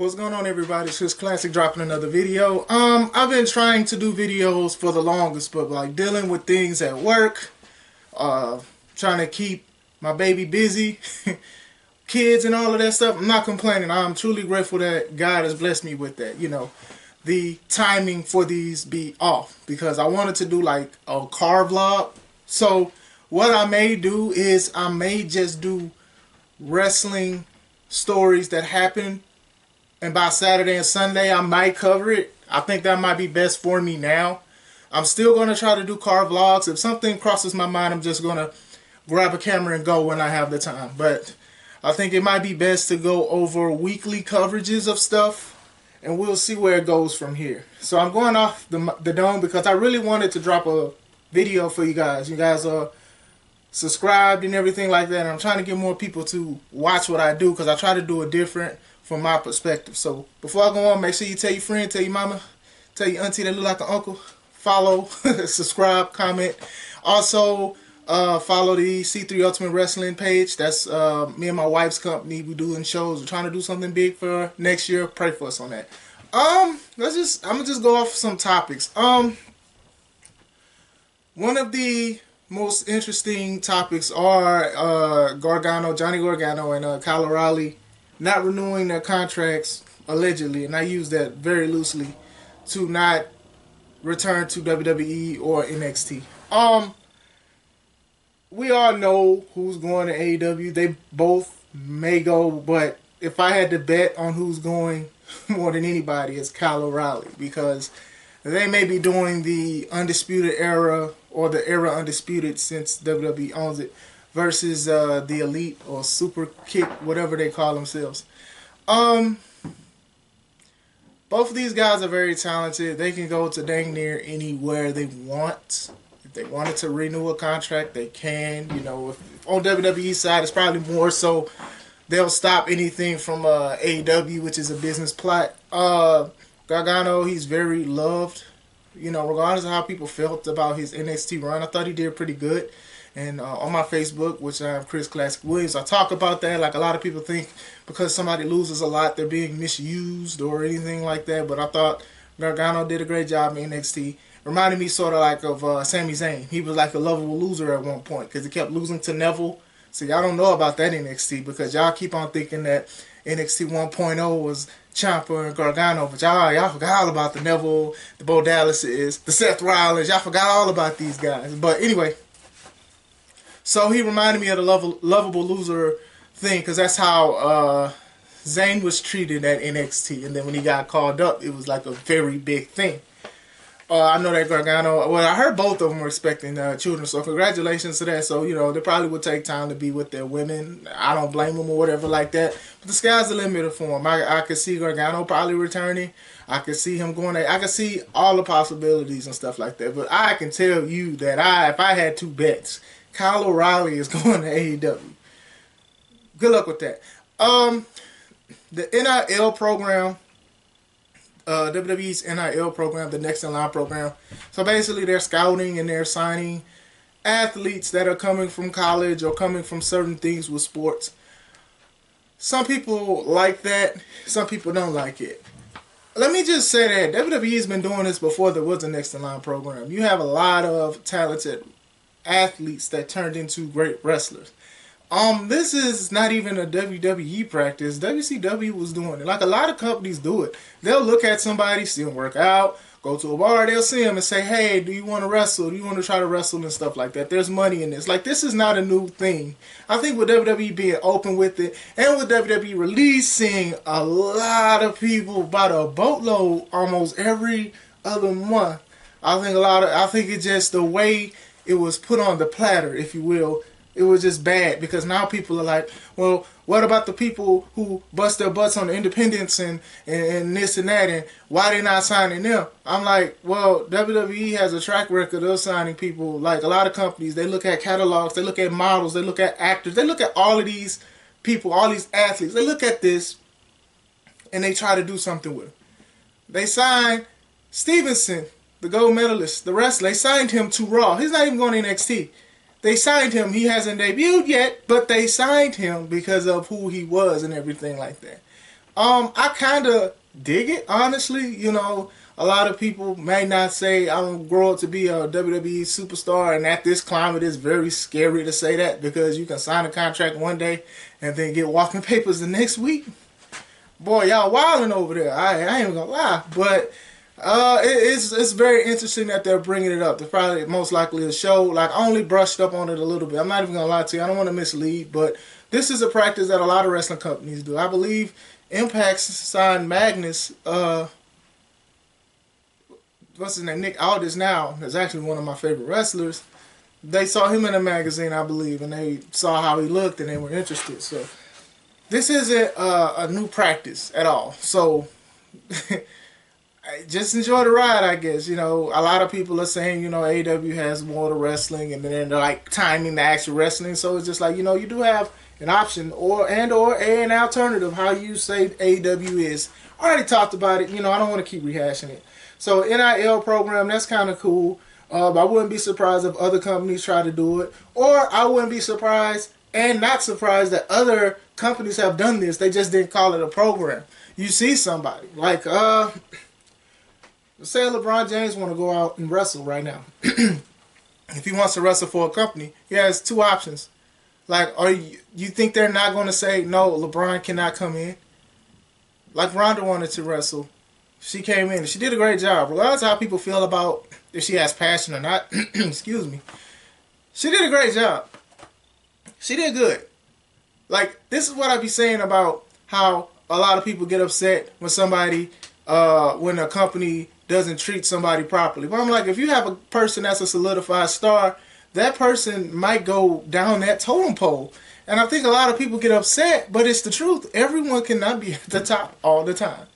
What's going on, everybody? It's just Classic dropping another video. I've been trying to do videos for the longest, but like dealing with things at work, trying to keep my baby busy, kids and all of that stuff. I'm not complaining. I'm truly grateful that God has blessed me with that. You know, the timing for these be off because I wanted to do like a car vlog. So what I may do is I may just do wrestling stories that happen, and by Saturday and Sunday I might cover it. I think that might be best for me now. I'm still going to try to do car vlogs. If something crosses my mind, I'm just going to grab a camera and go when I have the time. But I think it might be best to go over weekly coverages of stuff, and we'll see where it goes from here. So I'm going off the dome because I really wanted to drop a video for you guys. You guys are subscribed and everything like that, and I'm trying to get more people to watch what I do because I try to do it different from my perspective. So before I go on, make sure you tell your friend, tell your mama, tell your auntie that look like an uncle, follow, subscribe, comment. Also follow the C3 Ultimate Wrestling page. That's me and my wife's company. We doing shows. We're trying to do something big for next year. Pray for us on that. I'm gonna just go off some topics. One of the most interesting topics are Gargano, Johnny Gargano, and Kyle O'Reilly not renewing their contracts, allegedly, and I use that very loosely, to not return to WWE or NXT. We all know who's going to AEW. They both may go, but if I had to bet on who's going more than anybody, it's Kyle O'Reilly, because they may be doing the Undisputed Era, or the Era Undisputed since WWE owns it, versus the Elite or Super Kick, whatever they call themselves. Both of these guys are very talented. They can go to dang near anywhere they want. If they wanted to renew a contract, they can. You know, if on WWE's side, it's probably more so they'll stop anything from AEW, which is a business plot. Gargano, he's very loved. You know, regardless of how people felt about his NXT run, I thought he did pretty good. And on my Facebook, which I have Chris Classic Williams, I talk about that. Like, a lot of people think because somebody loses a lot, they're being misused or anything like that. But I thought Gargano did a great job in NXT. Reminded me sort of like of Sami Zayn. He was like a lovable loser at one point because he kept losing to Neville. So y'all don't know about that NXT because y'all keep on thinking that NXT 1.0 was Ciampa and Gargano, but y'all forgot all about the Neville, the Bo Dallases, the Seth Rollins. Y'all forgot all about these guys. But anyway, so he reminded me of the lovable loser thing because that's how Zayn was treated at NXT. And then when he got called up, it was like a very big thing. I know that Gargano, well, I heard both of them were expecting children, so congratulations to that. So, you know, they probably would take time to be with their women. I don't blame them or whatever like that. But the sky's the limit for him. I could see Gargano probably returning. I could see him going there. I could see all the possibilities and stuff like that. But I can tell you that if I had two bets, Kyle O'Reilly is going to AEW. Good luck with that. The NIL program, WWE's NIL program, the Next in Line program. So basically they're scouting and they're signing athletes that are coming from college or coming from certain things with sports. Some people like that. Some people don't like it. Let me just say that WWE's been doing this before there was a Next in Line program. You have a lot of talented athletes that turned into great wrestlers. This is not even a WWE practice. WCW was doing it. Like, a lot of companies do it. They'll look at somebody, see them work out, go to a bar, they'll see them and say, hey, do you want to wrestle? Do you want to try to wrestle and stuff like that? There's money in this. Like, this is not a new thing. I think with WWE being open with it, and with WWE releasing a lot of people by the boatload almost every other month, I think it's just the way it was put on the platter, if you will. It was just bad because now people are like, well, what about the people who bust their butts on the independents and this and that, and why they not signing them? I'm like, well, WWE has a track record of signing people. Like, a lot of companies, they look at catalogs, they look at models, they look at actors, they look at all of these people, all these athletes. They look at this and they try to do something with them. They signed Stevenson, the gold medalist, the wrestler. They signed him to Raw. He's not even going to NXT. They signed him. He hasn't debuted yet, but they signed him because of who he was and everything like that. I kind of dig it, honestly. You know, a lot of people may not say I'm gonna grow up to be a WWE superstar, and at this climate, it's very scary to say that because you can sign a contract one day and then get walking papers the next week. Boy, y'all wilding over there. I ain't gonna lie, but it's very interesting that they're bringing it up. They're probably most likely a show. Like I only brushed up on it a little bit. I'm not even gonna lie to you. I don't want to mislead, but this is a practice that a lot of wrestling companies do. I believe Impact signed Magnus. What's his name? Nick Aldis. Now is actually one of my favorite wrestlers. They saw him in a magazine, I believe, and they saw how he looked, and they were interested. So this isn't a new practice at all. So just enjoy the ride, I guess. You know, a lot of people are saying, you know, AEW has more to wrestling, and then they're like timing the actual wrestling. So it's just like, you know, you do have an option or an alternative. How you say AEW is. I already talked about it. You know, I don't want to keep rehashing it. So NIL program, that's kind of cool. I wouldn't be surprised if other companies try to do it, or I wouldn't be surprised and not surprised that other companies have done this. They just didn't call it a program. You see somebody like say LeBron James want to go out and wrestle right now. If he wants to wrestle for a company, he has two options. Like, you think they're not going to say no? LeBron cannot come in. Like Ronda wanted to wrestle, she came in. She did a great job, regardless of how people feel about if she has passion or not. Excuse me. She did a great job. She did good. Like, this is what I be saying about how a lot of people get upset when when a company doesn't treat somebody properly. But I'm like, if you have a person that's a solidified star, that person might go down that totem pole. And I think a lot of people get upset, but it's the truth. Everyone cannot be at the top all the time.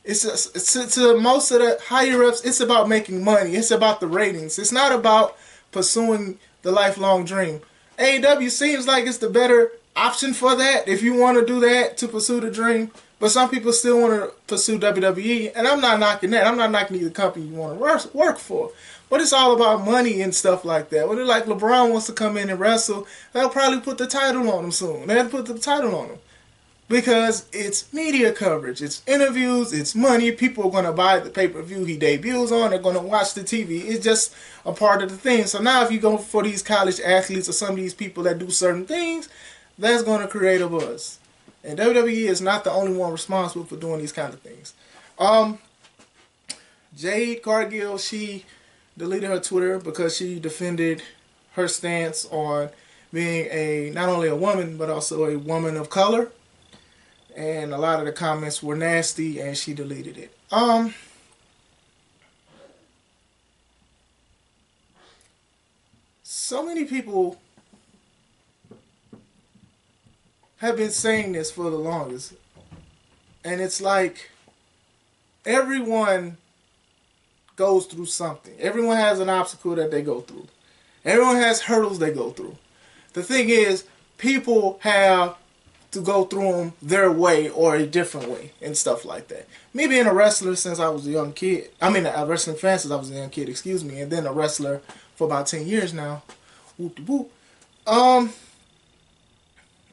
To most of the higher ups, it's about making money. It's about the ratings. It's not about pursuing the lifelong dream. AEW seems like it's the better option for that if you want to do that to pursue the dream. But some people still want to pursue WWE, and I'm not knocking that. I'm not knocking either company you want to work for. But it's all about money and stuff like that. When like LeBron wants to come in and wrestle, they'll probably put the title on him soon. They'll put the title on him. Because it's media coverage, it's interviews, it's money. People are going to buy the pay-per-view he debuts on. They're going to watch the TV. It's just a part of the thing. So now if you go for these college athletes or some of these people that do certain things, that's going to create a buzz. And WWE is not the only one responsible for doing these kind of things. Jade Cargill, she deleted her Twitter because she defended her stance on being not only a woman, but also a woman of color. And a lot of the comments were nasty, and she deleted it. So many people have been saying this for the longest. And it's like everyone goes through something. Everyone has an obstacle that they go through. Everyone has hurdles they go through. The thing is, people have to go through them their way or a different way and stuff like that. Me being a wrestler since I was a young kid, a wrestling fan since I was a young kid, excuse me, and then a wrestler for about 10 years now. Whoop-de-whoop.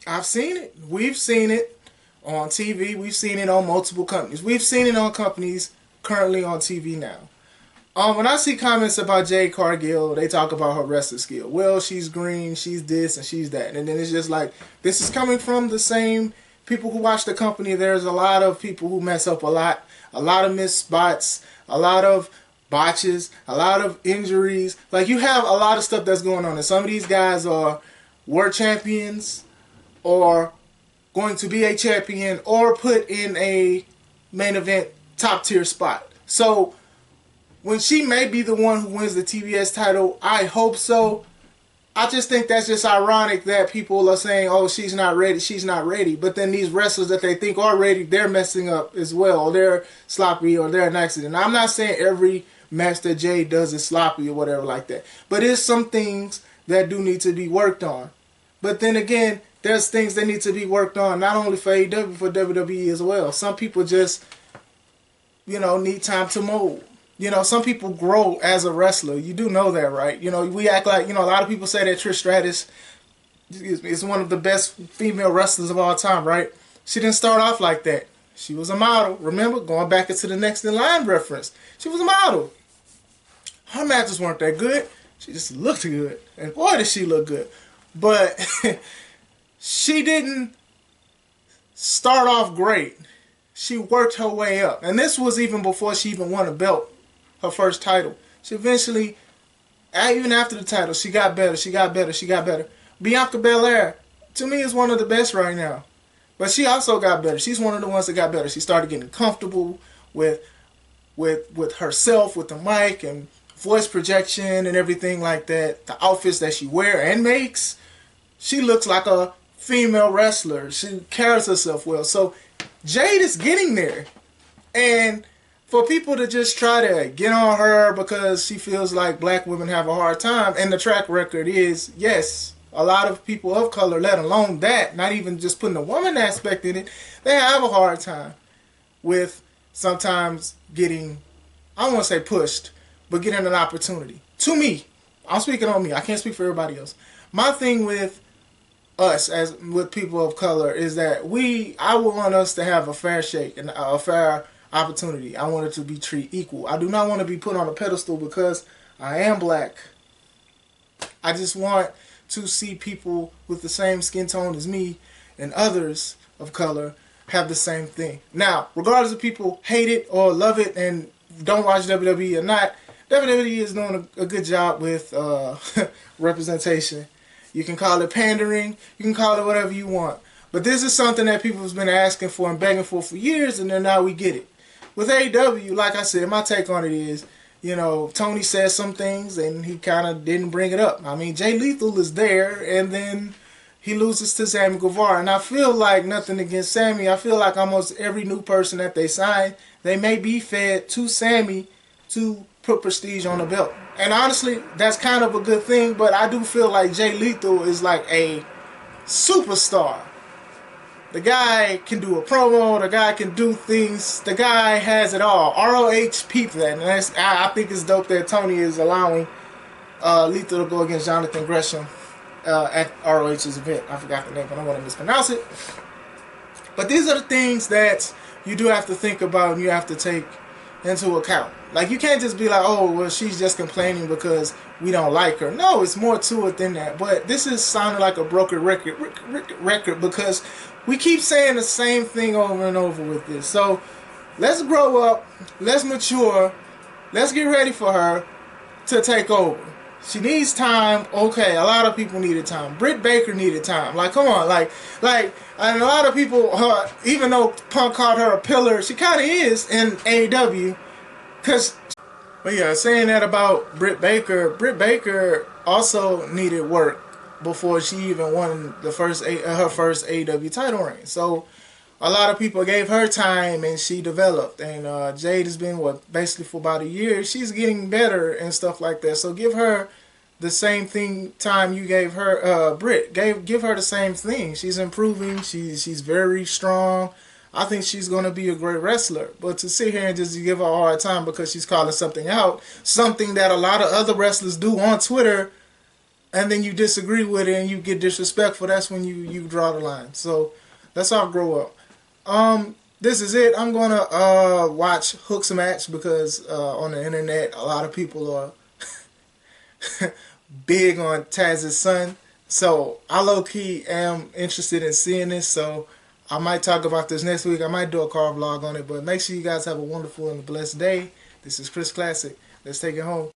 I've seen it. We've seen it on TV. We've seen it on multiple companies. We've seen it on companies currently on TV now. When I see comments about Jade Cargill, they talk about her wrestling skill. Well, she's green, she's this, and she's that. And then it's just like, this is coming from the same people who watch the company. There's a lot of people who mess up a lot of missed spots, a lot of botches, a lot of injuries. Like, you have a lot of stuff that's going on. And some of these guys are world champions or going to be a champion or put in a main event top tier spot. So when she may be the one who wins the TBS title, I hope so. I just think that's just ironic that people are saying, oh, she's not ready, she's not ready. But then these wrestlers that they think are ready, they're messing up as well. Or they're sloppy or they're an accident. Now, I'm not saying every match that Jade does is sloppy or whatever like that. But there's some things that do need to be worked on. But then again, there's things that need to be worked on, not only for AEW, for WWE as well. Some people just, need time to mold. Some people grow as a wrestler. You do know that, right? We act like, a lot of people say that Trish Stratus, is one of the best female wrestlers of all time, right? She didn't start off like that. She was a model. Remember, going back into the Next in Line reference, she was a model. Her matches weren't that good. She just looked good. And boy, did she look good. But she didn't start off great. She worked her way up. And this was even before she even won a belt, her first title. She eventually, even after the title, she got better, she got better, she got better. Bianca Belair, to me, is one of the best right now. But she also got better. She's one of the ones that got better. She started getting comfortable with herself, with the mic, and voice projection and everything like that. The outfits that she wears and makes, she looks like a female wrestler. She carries herself well. So Jade is getting there. And for people to just try to get on her because she feels like black women have a hard time, and the track record is, yes, a lot of people of color, let alone that, not even just putting the woman aspect in it, they have a hard time with sometimes getting, I don't want to say pushed, but getting an opportunity. To me, I'm speaking on me. I can't speak for everybody else. My thing with us, as with people of color, is that I would want us to have a fair shake and a fair opportunity. I want it to be treated equal. I do not want to be put on a pedestal because I am black. I just want to see people with the same skin tone as me and others of color have the same thing. Now, regardless of people hate it or love it and don't watch WWE or not, WWE is doing a good job with representation. You can call it pandering, you can call it whatever you want. But this is something that people have been asking for and begging for years, and then now we get it. With AEW, like I said, my take on it is, Tony says some things and he kind of didn't bring it up. I mean, Jay Lethal is there, and then he loses to Sammy Guevara. And I feel like, nothing against Sammy, I feel like almost every new person that they sign, they may be fed to Sammy to put prestige on the belt. And honestly, that's kind of a good thing, but I do feel like Jay Lethal is like a superstar. The guy can do a promo. The guy can do things. The guy has it all. ROH peeped that. And I think it's dope that Tony is allowing Lethal to go against Jonathan Gresham at ROH's event. I forgot the name, but I don't want to mispronounce it. But these are the things that you do have to think about and you have to take into account. Like, you can't just be like, oh, well, she's just complaining because we don't like her. No, it's more to it than that. But this is sounding like a broken record because we keep saying the same thing over and over with this. So let's grow up, let's mature, let's get ready for her to take over. She needs time. Okay, a lot of people needed time. Britt Baker needed time. Like, come on, and a lot of people, even though Punk called her a pillar, she kind of is in AEW. But yeah, saying that about Britt Baker also needed work before she even won her first AEW title reign. So a lot of people gave her time and she developed. And Jade has been, basically for about a year. She's getting better and stuff like that. So give her the same thing time you gave her, Britt. Give her the same thing. She's improving. She's very strong. I think she's going to be a great wrestler. But to sit here and just give her a hard time because she's calling something out, something that a lot of other wrestlers do on Twitter, and then you disagree with it and you get disrespectful, that's when you draw the line. So let's all grow up. This is it. I'm going to watch Hook's match because on the internet, a lot of people are big on Taz's son. So I low-key am interested in seeing this. So I might talk about this next week. I might do a car vlog on it. But make sure you guys have a wonderful and blessed day. This is Chris Classic. Let's take it home.